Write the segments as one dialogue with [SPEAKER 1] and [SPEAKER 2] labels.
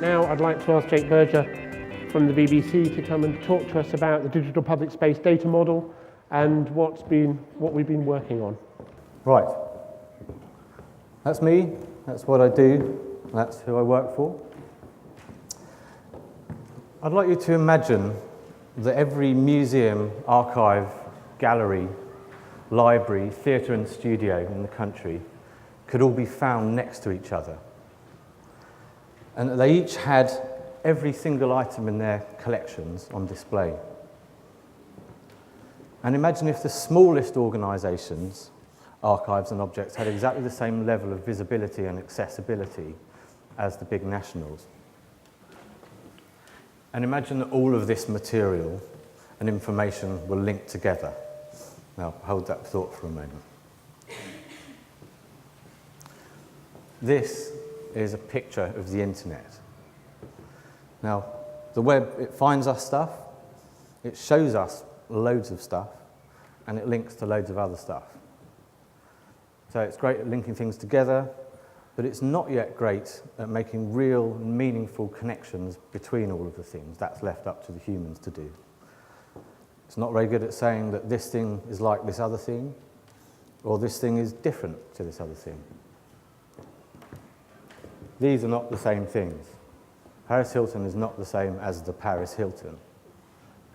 [SPEAKER 1] Now I'd like to ask Jake Berger from the BBC to come and talk to us about the digital public space data model and what we've been working on.
[SPEAKER 2] Right. That's me, that's what I do, that's who I work for. I'd like you to imagine that every museum, archive, gallery, library, theatre and studio in the country could all be found next to each other. And that they each had every single item in their collections on display. And imagine if the smallest organisations, archives and objects, had exactly the same level of visibility and accessibility as the big nationals. And imagine that all of this material and information were linked together. Now, hold that thought for a moment. This is a picture of the internet. Now, the web, it finds us stuff, it shows us loads of stuff, and it links to loads of other stuff. So it's great at linking things together, but it's not yet great at making real, meaningful connections between all of the things. That's left up to the humans to do. It's not very good at saying that this thing is like this other thing, or this thing is different to this other thing. These are not the same things. Paris Hilton is not the same as the Paris Hilton.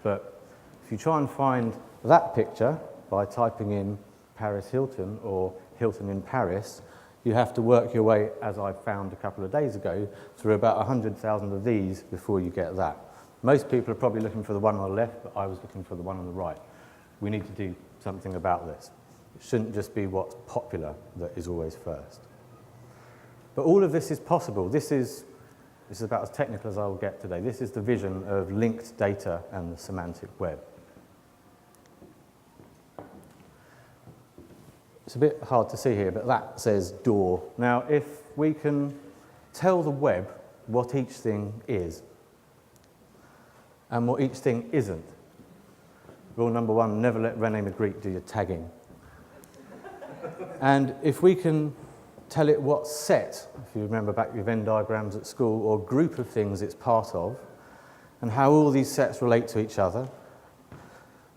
[SPEAKER 2] But if you try and find that picture by typing in Paris Hilton or Hilton in Paris, you have to work your way, as I found a couple of days ago, through about 100,000 of these before you get that. Most people are probably looking for the one on the left, but I was looking for the one on the right. We need to do something about this. It shouldn't just be what's popular that is always first. But all of this is possible. This is about as technical as I will get today. This is the vision of linked data and the semantic web. It's a bit hard to see here, but that says door. Now, if we can tell the web what each thing is and what each thing isn't. Rule number one, never let René Magritte do your tagging. And if we can tell it what set, if you remember back your Venn diagrams at school, or group of things it's part of, and how all these sets relate to each other,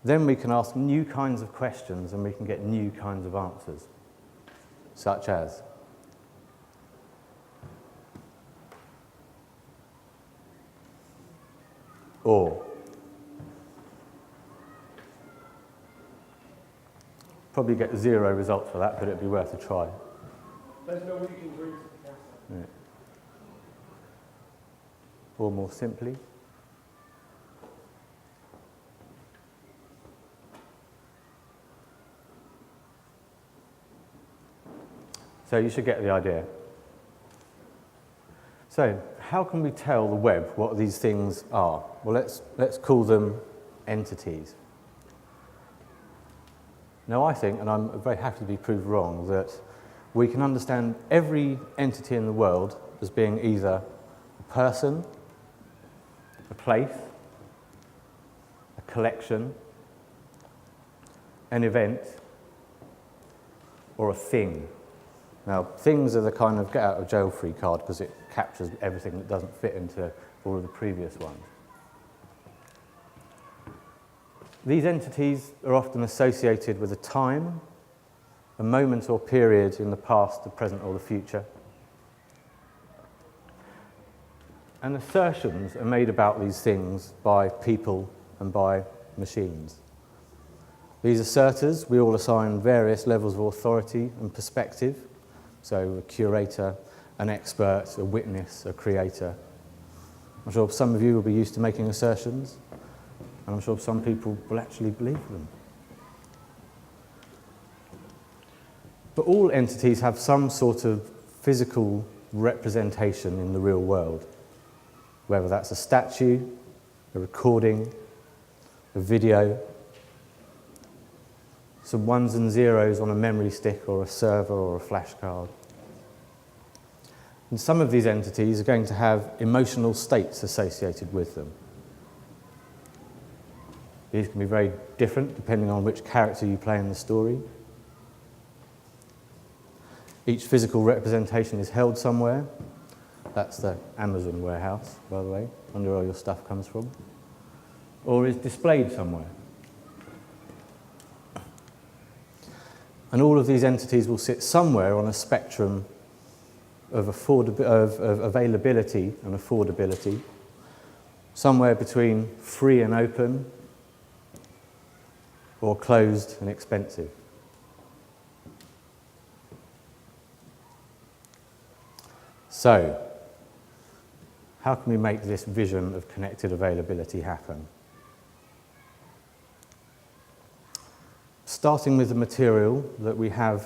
[SPEAKER 2] then we can ask new kinds of questions and we can get new kinds of answers, such as, or. Probably get 0 results for that, but it'd be worth a try.
[SPEAKER 1] There's no way you can drink the cancer.
[SPEAKER 2] Yeah. Or more simply, so you should get the idea. So, how can we tell the web what these things are? Well, let's call them entities. Now, I think, and I'm very happy to be proved wrong, that we can understand every entity in the world as being either a person, a place, a collection, an event, or a thing. Now, things are the kind of get-out-of-jail-free card because it captures everything that doesn't fit into all of the previous ones. These entities are often associated with a time, a moment or period in the past, the present, or the future. And assertions are made about these things by people and by machines. These asserters, we all assign various levels of authority and perspective. So a curator, an expert, a witness, a creator. I'm sure some of you will be used to making assertions, and I'm sure some people will actually believe them. But all entities have some sort of physical representation in the real world, whether that's a statue, a recording, a video, some ones and zeros on a memory stick or a server or a flashcard. And some of these entities are going to have emotional states associated with them. These can be very different depending on which character you play in the story. Each physical representation is held somewhere, That's the Amazon warehouse, by the way, where all your stuff comes from, or is displayed somewhere. And all of these entities will sit somewhere on a spectrum of availability and affordability, somewhere between free and open, or closed and expensive. So, how can we make this vision of connected availability happen? Starting with the material that we have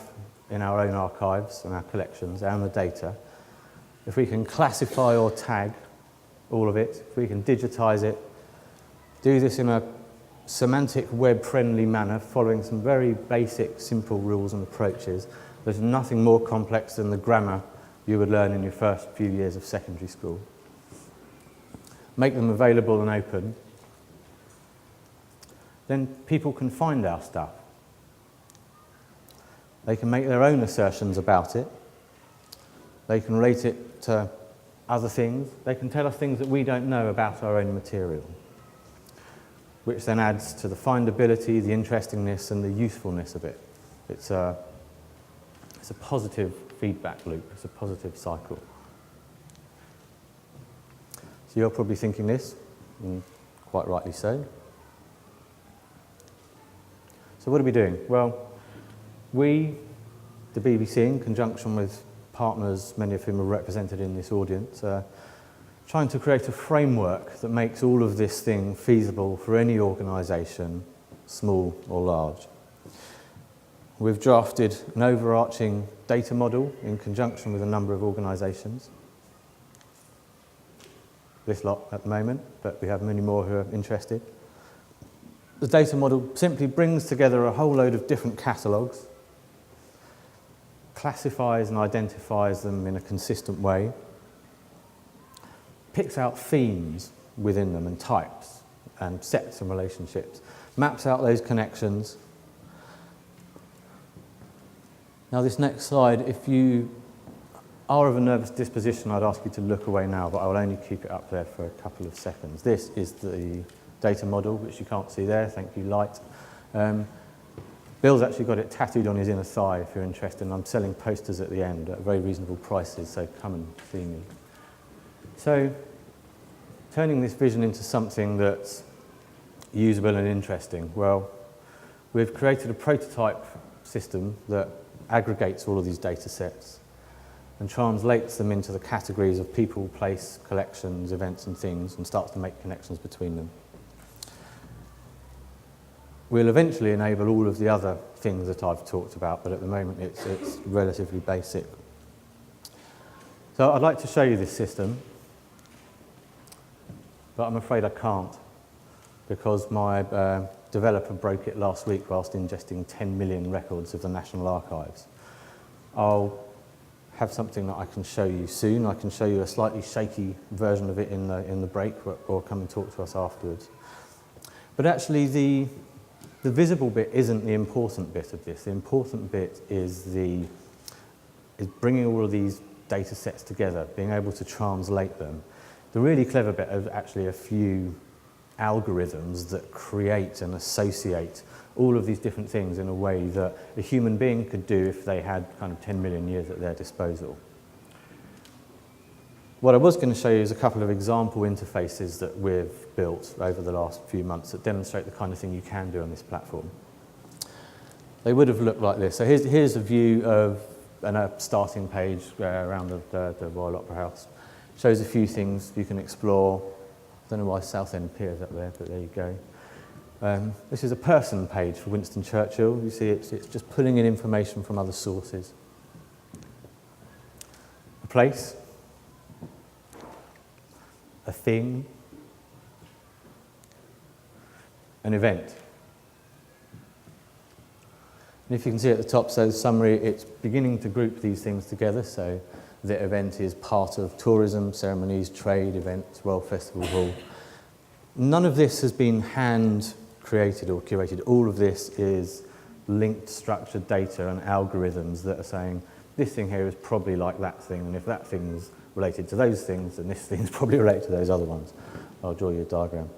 [SPEAKER 2] in our own archives and our collections and the data, if we can classify or tag all of it, if we can digitize it, do this in a semantic web-friendly manner, following some very basic, simple rules and approaches. There's nothing more complex than the grammar you would learn in your first few years of secondary school. Make them available and open. Then people can find our stuff. They can make their own assertions about it. They can rate it to other things. They can tell us things that we don't know about our own material, which then adds to the findability, the interestingness, and the usefulness of it. It's a positive feedback loop. It's a positive cycle. So you're probably thinking this, and quite rightly so. So what are we doing? Well, we, the BBC, in conjunction with partners, many of whom are represented in this audience, are trying to create a framework that makes all of this thing feasible for any organisation, small or large. We've drafted an overarching data model in conjunction with a number of organisations. This lot at the moment, but we have many more who are interested. The data model simply brings together a whole load of different catalogues, classifies and identifies them in a consistent way, picks out themes within them and types and sets and relationships, maps out those connections. Now this next slide, if you are of a nervous disposition, I'd ask you to look away now, but I will only keep it up there for a couple of seconds. This is the data model, which you can't see there, thank you, light. Bill's actually got it tattooed on his inner thigh if you're interested, and I'm selling posters at the end at very reasonable prices, so come and see me. So, turning this vision into something that's usable and interesting, well, we've created a prototype system that aggregates all of these data sets and translates them into the categories of people, place, collections, events and things, and starts to make connections between them. We'll eventually enable all of the other things that I've talked about, but at the moment it's relatively basic. So I'd like to show you this system, but I'm afraid I can't, because my developer broke it last week whilst ingesting 10 million records of the National Archives. I'll have something that I can show you soon. I can show you a slightly shaky version of it in the break, or come and talk to us afterwards. But actually the visible bit isn't the important bit of this. The important bit is bringing all of these data sets together, being able to translate them. The really clever bit is actually a few algorithms that create and associate all of these different things in a way that a human being could do if they had kind of 10 million years at their disposal. What I was going to show you is a couple of example interfaces that we've built over the last few months that demonstrate the kind of thing you can do on this platform. They would have looked like this. So here's a view of a starting page around the Royal Opera House. Shows a few things you can explore. I don't know why Southend Pier is up there, but there you go. This is a person page for Winston Churchill. You see it's just pulling in information from other sources. A place. A thing, an event. And if you can see at the top, so the summary, it's beginning to group these things together. So the event is part of tourism, ceremonies, trade, events, Royal Festival Hall. None of this has been hand created or curated. All of this is linked structured data and algorithms that are saying this thing here is probably like that thing, and if that thing's related to those things, and this thing's probably related to those other ones. I'll draw you a diagram.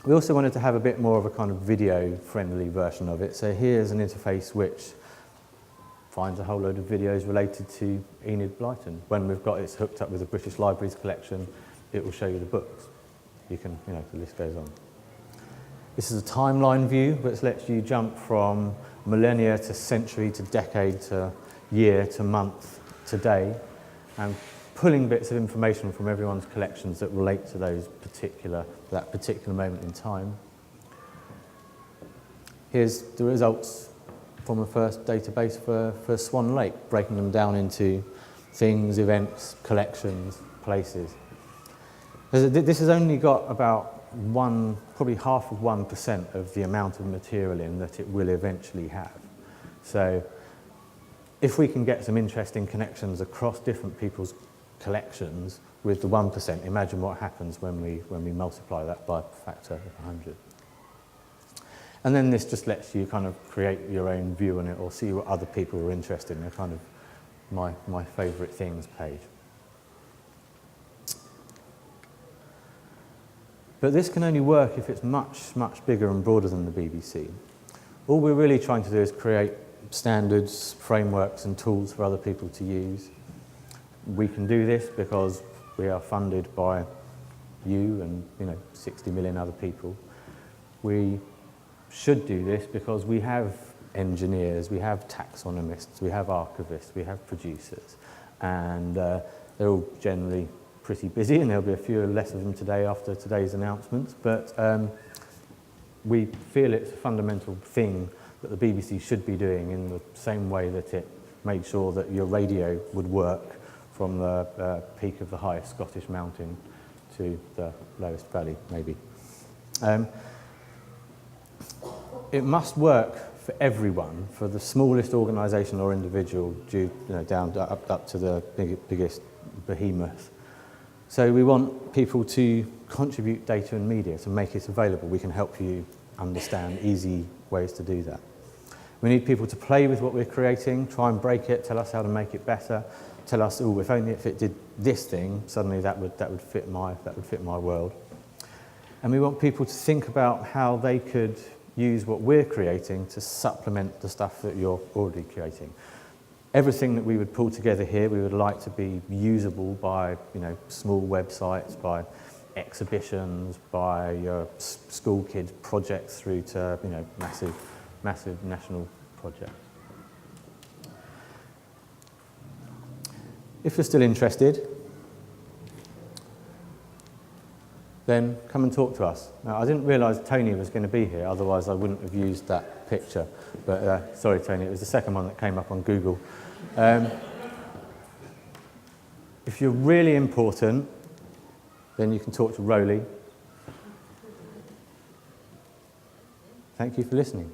[SPEAKER 2] We also wanted to have a bit more of a kind of video-friendly version of it. So here's an interface which finds a whole load of videos related to Enid Blyton. When we've got it hooked up with the British Library's collection, it will show you the books. You can, the list goes on. This is a timeline view, which lets you jump from millennia to century to decade to year to month to day, and pulling bits of information from everyone's collections that relate to that particular moment in time. Here's the results from the first database for Swan Lake, breaking them down into things, events, collections, places. This has only got about probably half of 1% of the amount of material in that it will eventually have. So if we can get some interesting connections across different people's collections with the 1%, imagine what happens when we multiply that by a factor of 100. And then this just lets you kind of create your own view on it or see what other people are interested in. They're kind of my favourite things page. But this can only work if it's much, much bigger and broader than the BBC. All we're really trying to do is create standards, frameworks and tools for other people to use. We can do this because we are funded by you and 60 million other people. We should do this because we have engineers, we have taxonomists, we have archivists, we have producers, and they're all generally pretty busy, and there'll be a few less of them today after today's announcements, but we feel it's a fundamental thing that the BBC should be doing in the same way that it made sure that your radio would work from the peak of the highest Scottish mountain to the lowest valley, maybe. It must work for everyone, for the smallest organisation or individual, down up to the biggest behemoth. So we want people to contribute data and media to make it available. We can help you understand easy ways to do that. We need people to play with what we're creating, try and break it, tell us how to make it better, tell us, oh, if it did this thing, suddenly that would fit my world. And we want people to think about how they could use what we're creating to supplement the stuff that you're already creating. Everything that we would pull together here, we would like to be usable by, small websites, by exhibitions, by your school kids projects through to, massive national projects. If you're still interested, then come and talk to us. Now, I didn't realise Tony was going to be here, otherwise I wouldn't have used that picture. But sorry, Tony, it was the second one that came up on Google. If you're really important, then you can talk to Rowley. Thank you for listening.